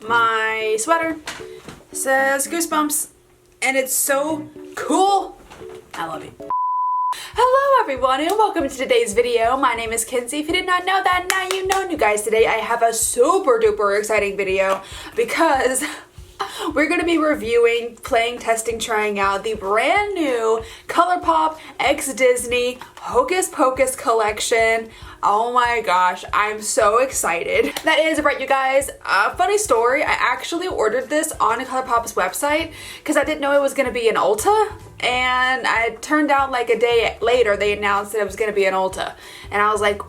my sweater. It says Goosebumps, and it's so cool. I love it. Hello everyone and welcome to today's video. My name is Kenzie. If you did not know that, now you know. You guys, today I have a super duper exciting video because we're going to be reviewing, playing, testing, trying out the brand new Colourpop x Disney Hocus Pocus collection. Oh my gosh, I'm so excited. That is right, you guys. Funny story, I actually ordered this on Colourpop's website because I didn't know it was going to be an Ulta. And it turned out like a day later they announced that it was going to be an Ulta. And I was like,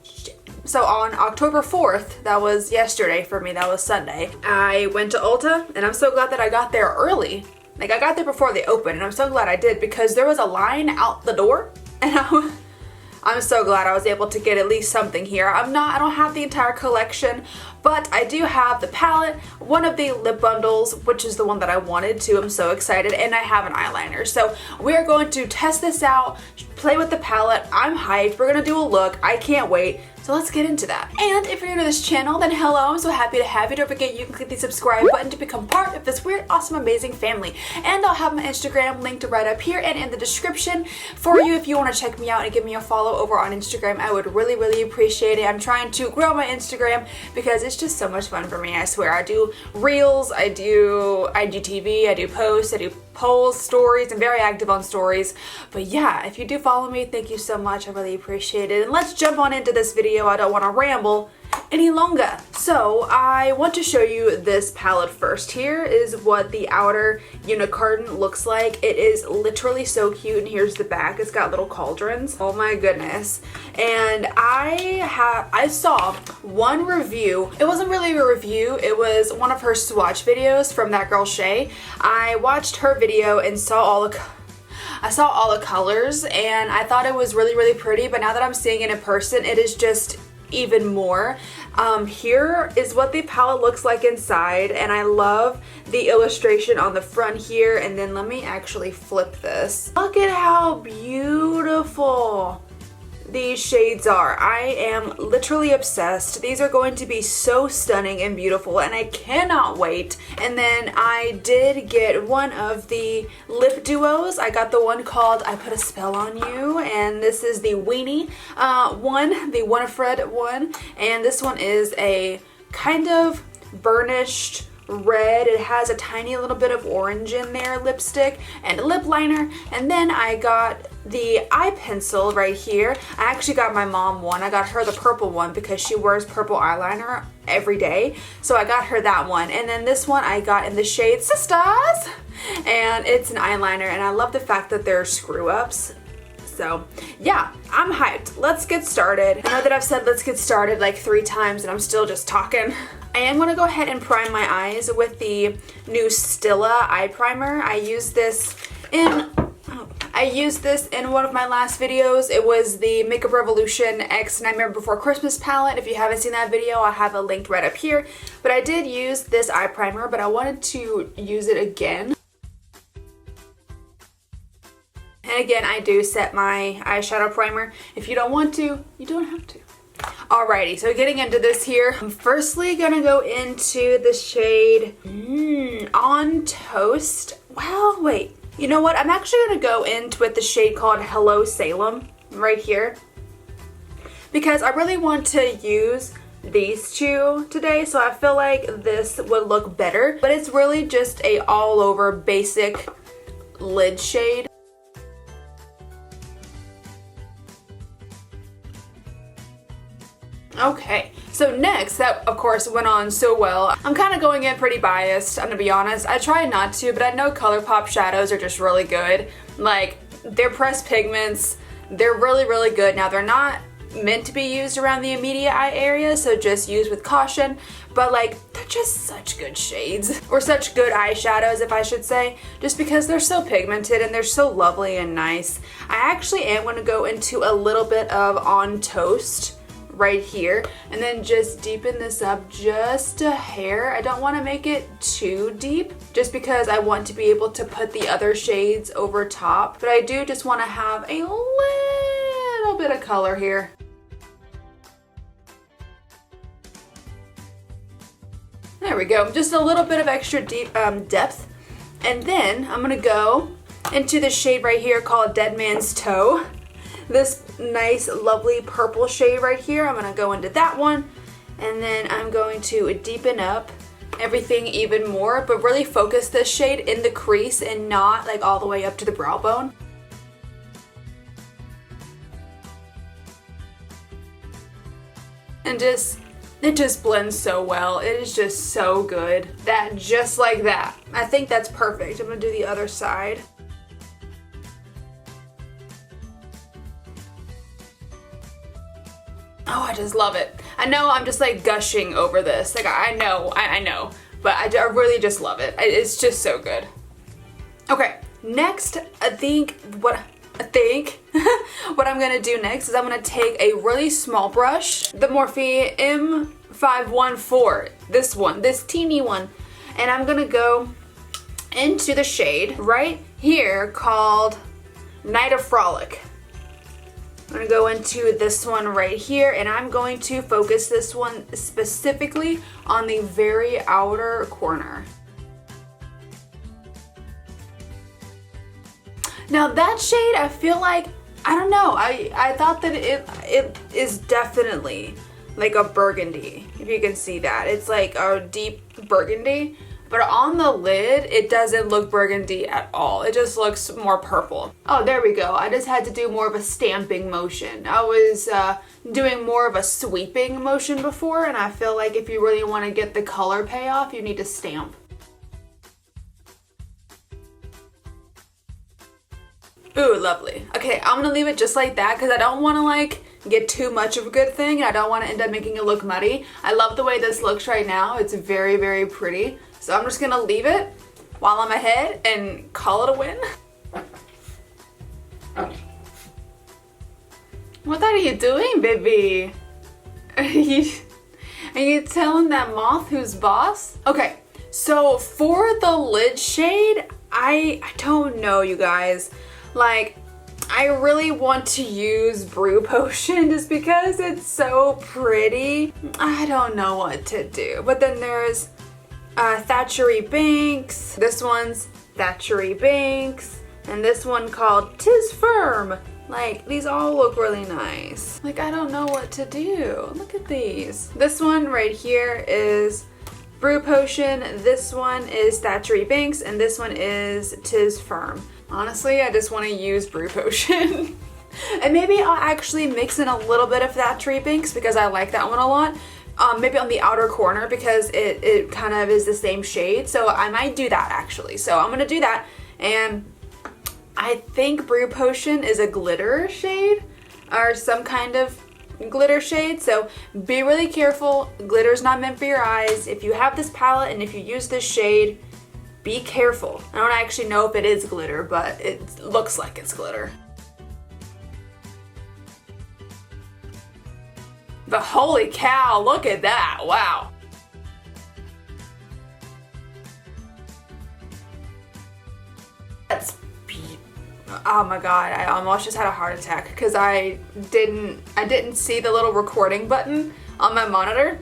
shit. So on October 4th, that was yesterday for me, that was Sunday, I went to Ulta and I'm so glad that I got there early. Like I got there before they opened and I'm so glad I did because there was a line out the door and I'm so glad I was able to get at least something here. I don't have the entire collection, but I do have the palette, one of the lip bundles, which is the one that I wanted to. I'm so excited, and I have an eyeliner. So we are going to test this out, play with the palette. I'm hyped. We're gonna do a look. I can't wait. So let's get into that. And if you're new to this channel, then hello, I'm so happy to have you. Don't forget you can click the subscribe button to become part of this weird, awesome, amazing family. And I'll have my Instagram linked right up here and in the description for you if you want to check me out and give me a follow over on Instagram. I would really, really appreciate it. I'm trying to grow my Instagram because it's just so much fun for me, I swear. I do reels, I do IGTV, I do posts, I do polls, stories. I'm very active on stories. But yeah, if you do follow me, thank you so much. I really appreciate it. And let's jump on into this video. I don't want to ramble any longer. So I want to show you this palette first. Here is what the outer unicorn looks like. It is literally so cute, and here's the back. It's got little cauldrons. Oh my goodness. And I saw one review. It wasn't really a review, it was one of her swatch videos from that girl Shay. I watched her video and saw all the colors and I thought it was really, really pretty, but now that I'm seeing it in person, it is just even more. Here is what the palette looks like inside, and I love the illustration on the front here. And then let me actually flip this. Look at how beautiful these shades are. I am literally obsessed. These are going to be so stunning and beautiful, and I cannot wait. And then I did get one of the lip duos. I got the one called I Put a Spell on You, and this is the Weenie one, the Winifred one, and this one is a kind of burnished red. It has a tiny little bit of orange in there, lipstick and a lip liner. And then I got the eye pencil right here. I actually got my mom one. I got her the purple one because she wears purple eyeliner every day, so I got her that one. And then this one I got in the shade Sistas, and it's an eyeliner, and I love the fact that there are screw ups. So yeah, I'm hyped. Let's get started. I know that I've said let's get started like 3 times and I'm still just talking. I am going to go ahead and prime my eyes with the new Stila Eye Primer. I used this in one of my last videos. It was the Makeup Revolution X Nightmare Before Christmas palette. If you haven't seen that video, I'll have it linked right up here. But I did use this eye primer, but I wanted to use it again. And again, I do set my eyeshadow primer. If you don't want to, you don't have to. Alrighty, so getting into this here, I'm firstly gonna go into the shade On Toast. Well, wait, you know what? I'm actually gonna go into with the shade called Hello Salem right here because I really want to use these two today, so I feel like this would look better. But it's really just a all over basic lid shade. Okay, so next, that of course went on so well. I'm kind of going in pretty biased, I'm gonna be honest. I try not to, but I know Colourpop shadows are just really good. Like, they're pressed pigments, they're really, really good. Now, they're not meant to be used around the immediate eye area, so just use with caution. But like, they're just such good shades, or such good eyeshadows if I should say, just because they're so pigmented and they're so lovely and nice. I actually am gonna go into a little bit of On Toast right here and then just deepen this up just a hair. I don't want to make it too deep just because I want to be able to put the other shades over top, but I do just want to have a little bit of color here. There we go. Just a little bit of extra deep depth. And then I'm gonna go into the shade right here called Dead Man's Toe. This nice, lovely purple shade right here. I'm gonna go into that one. And then I'm going to deepen up everything even more, but really focus this shade in the crease and not like all the way up to the brow bone. And it just blends so well. It is just so good. That, just like that. I think that's perfect. I'm gonna do the other side. Oh, I just love it. I know I'm just like gushing over this. Like I know, but I really just love it. It's just so good. Okay, next, I think what I'm gonna do next is I'm gonna take a really small brush, the Morphe M514, this teeny one, and I'm gonna go into the shade right here called Night of Frolic. I'm gonna go into this one right here, and I'm going to focus this one specifically on the very outer corner. Now that shade, I feel like, I don't know, I thought that it is definitely like a burgundy, if you can see that. It's like a deep burgundy, but on the lid, it doesn't look burgundy at all. It just looks more purple. Oh, there we go. I just had to do more of a stamping motion. I was doing more of a sweeping motion before, and I feel like if you really want to get the color payoff, you need to stamp. Ooh, lovely. Okay, I'm gonna leave it just like that because I don't want to like get too much of a good thing, and I don't want to end up making it look muddy. I love the way this looks right now. It's very, very pretty. So I'm just gonna leave it while I'm ahead and call it a win. What are you doing, baby? Are you telling that moth who's boss? Okay, so for the lid shade, I don't know, you guys. Like, I really want to use Brew Potion just because it's so pretty. I don't know what to do. But then there's Thatchery Banks. This one's Thatchery Banks. And this one called Tis Firm. Like, these all look really nice. Like, I don't know what to do. Look at these. This one right here is Brew Potion. This one is Thatchery Banks. And this one is Tis Firm. Honestly, I just want to use Brew Potion. And maybe I'll actually mix in a little bit of Thatchery Banks because I like that one a lot. Maybe on the outer corner because it kind of is the same shade. So I might do that actually. So I'm going to do that. And I think Brew Potion is a glitter shade or some kind of glitter shade. So be really careful. Glitter's not meant for your eyes. If you have this palette and if you use this shade, be careful. I don't actually know if it is glitter, but it looks like it's glitter. But holy cow, look at that, wow. That's oh my god, I almost just had a heart attack because I didn't see the little recording button on my monitor.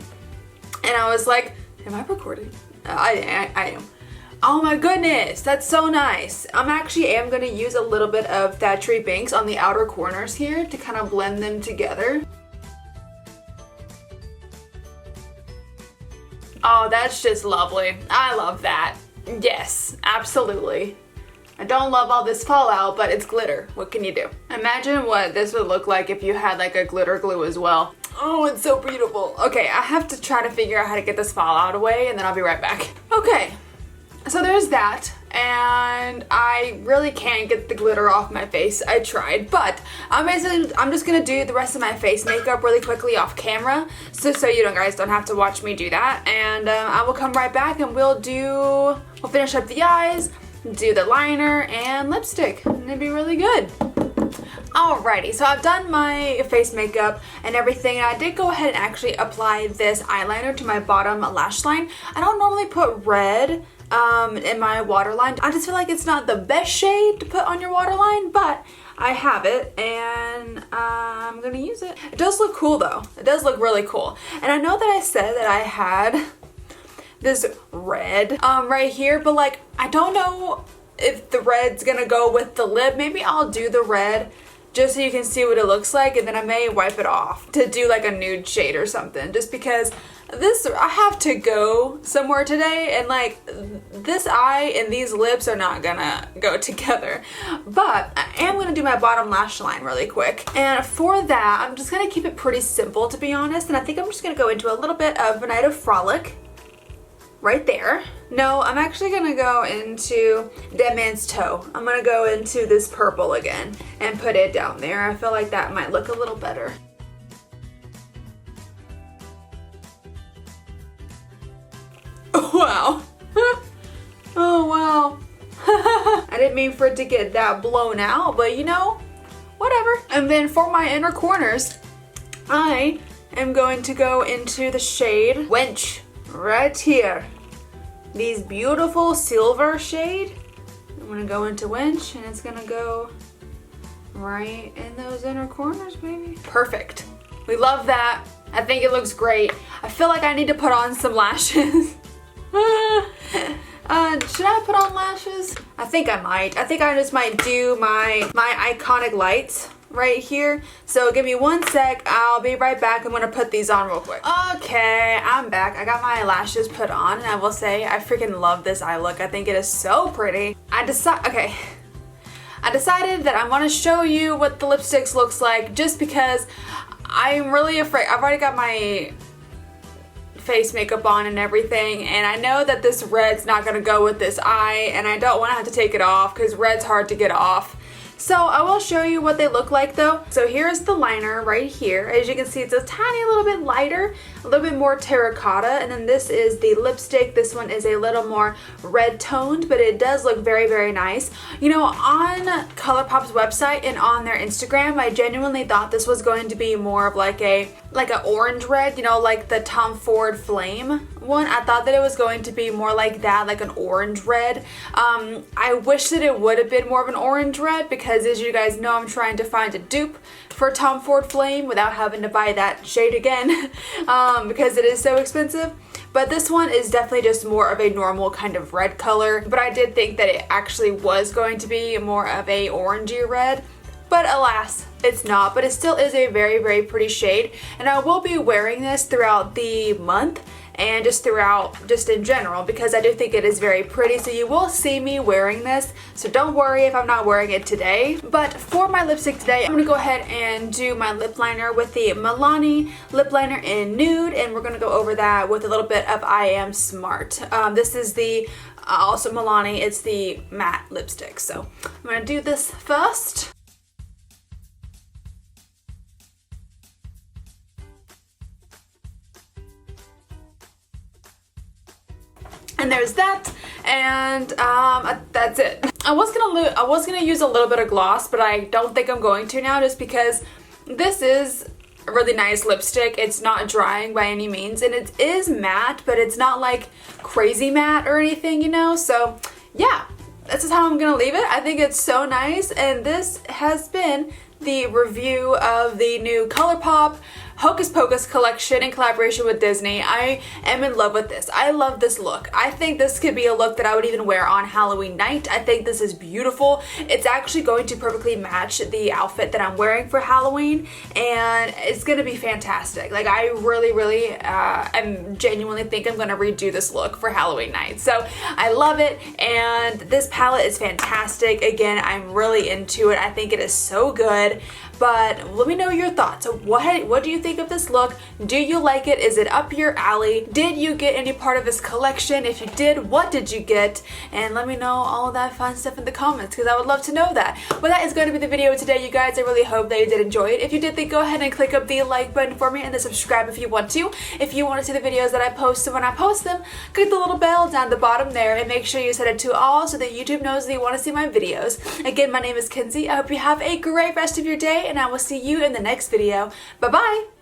And I was like, am I recording? I am. Oh my goodness, that's so nice. I'm gonna use a little bit of Thatchery Banks on the outer corners here to kind of blend them together. Oh, that's just lovely. I love that. Yes, absolutely. I don't love all this fallout, but it's glitter. What can you do? Imagine what this would look like if you had like a glitter glue as well. Oh, it's so beautiful. Okay, I have to try to figure out how to get this fallout away and then I'll be right back. Okay, so there's that. And I really can't get the glitter off my face. I tried, but I'm just gonna do the rest of my face makeup really quickly off camera, so you guys don't have to watch me do that. And I will come right back and we'll finish up the eyes, do the liner and lipstick, and it'll be really good. Alrighty, so I've done my face makeup and everything, and I did go ahead and actually apply this eyeliner to my bottom lash line. I don't normally put red in my waterline. I just feel like it's not the best shade to put on your waterline, but I have it and I'm gonna use it. It does look cool though. It does look really cool. And I know that I said that I had this red right here, but like I don't know if the red's gonna go with the lip. Maybe I'll do the red just so you can see what it looks like, and then I may wipe it off to do like a nude shade or something, just because I have to go somewhere today, and like this eye and these lips are not gonna go together. But I am gonna do my bottom lash line really quick, and for that I'm just gonna keep it pretty simple, to be honest, and I think I'm just gonna go into a little bit of Venetian Frolic right there. No, I'm actually gonna go into Dead Man's Toe. I'm gonna go into this purple again and put it down there. I feel like that might look a little better. Wow. Oh wow. I didn't mean for it to get that blown out, but you know, whatever. And then for my inner corners, I am going to go into the shade Wench right here. These beautiful silver shade. I'm gonna go into Wench, and it's gonna go right in those inner corners, baby. Perfect. We love that. I think it looks great. I feel like I need to put on some lashes. Should I put on lashes? I think I might. I think I just might do my iconic lights right here. So give me 1 sec. I'll be right back. I'm gonna put these on real quick. Okay, I'm back. I got my lashes put on, and I will say I freaking love this eye look. I think it is so pretty. I decided that I want to show you what the lipsticks looks like, just because I'm really afraid. I've already got my face makeup on and everything, and I know that this red's not gonna go with this eye, and I don't want to have to take it off because red's hard to get off. So I will show you what they look like though. So here's the liner right here. As you can see, it's a tiny little bit lighter, a little bit more terracotta, and then this is the lipstick. This one is a little more red toned, but it does look very, very nice. You know, on Colourpop's website and on their Instagram, I genuinely thought this was going to be more of like an orange red, you know, like the Tom Ford Flame one. I thought that it was going to be more like that, like an orange red. I wish that it would have been more of an orange red, because as you guys know, I'm trying to find a dupe for Tom Ford Flame without having to buy that shade again, because it is so expensive. But this one is definitely just more of a normal kind of red color, but I did think that it actually was going to be more of a orangey red. But alas, it's not, but it still is a very, very pretty shade, and I will be wearing this throughout the month and just in general, because I do think it is very pretty. So you will see me wearing this, so don't worry if I'm not wearing it today. But for my lipstick today, I'm gonna go ahead and do my lip liner with the Milani lip liner in Nude, and we're gonna go over that with a little bit of I Am Smart. This is the also Milani, it's the matte lipstick. So I'm gonna do this first. And there's that, and that's it. I was gonna use a little bit of gloss, but I don't think I'm going to now, just because this is a really nice lipstick. It's not drying by any means, and it is matte, but it's not like crazy matte or anything, you know? So yeah, this is how I'm gonna leave it. I think it's so nice, and this has been the review of the new Colourpop Hocus Pocus collection in collaboration with Disney. I am in love with this. I love this look. I think this could be a look that I would even wear on Halloween night. I think this is beautiful. It's actually going to perfectly match the outfit that I'm wearing for Halloween, and it's gonna be fantastic. Like, I really am genuinely think I'm gonna redo this look for Halloween night. So I love it, and this palette is fantastic. Again, I'm really into it. I think it is so good. But let me know your thoughts. What do you think of this look? Do you like it? Is it up your alley? Did you get any part of this collection? If you did, what did you get? And let me know all of that fun stuff in the comments, because I would love to know that. But that is going to be the video today, you guys. I really hope that you did enjoy it. If you did, then go ahead and click up the like button for me, and then subscribe if you want to. If you want to see the videos that I post, so when I post them, click the little bell down the bottom there, and make sure you set it to all so that YouTube knows that you want to see my videos. Again, my name is Kenzie. I hope you have a great rest of your day, and I will see you in the next video. Bye-bye!